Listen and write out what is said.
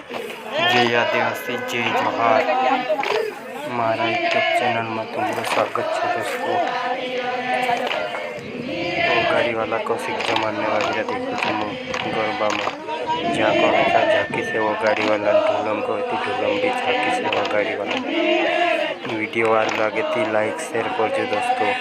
जय आदिवासी जय जोहार। मारा यूट्यूब चैनल में तुमको स्वागत है दोस्तों। तो गाड़ी वाला कौशिक जमाने वाली देखो तुम गरबा में जहाँ को था झाँकी से वो गाड़ी वाला ढोलम को ढोलम भी झाँकी से वो गाड़ी वाला वीडियो वार लगे थी लाइक शेयर करजो दोस्तों।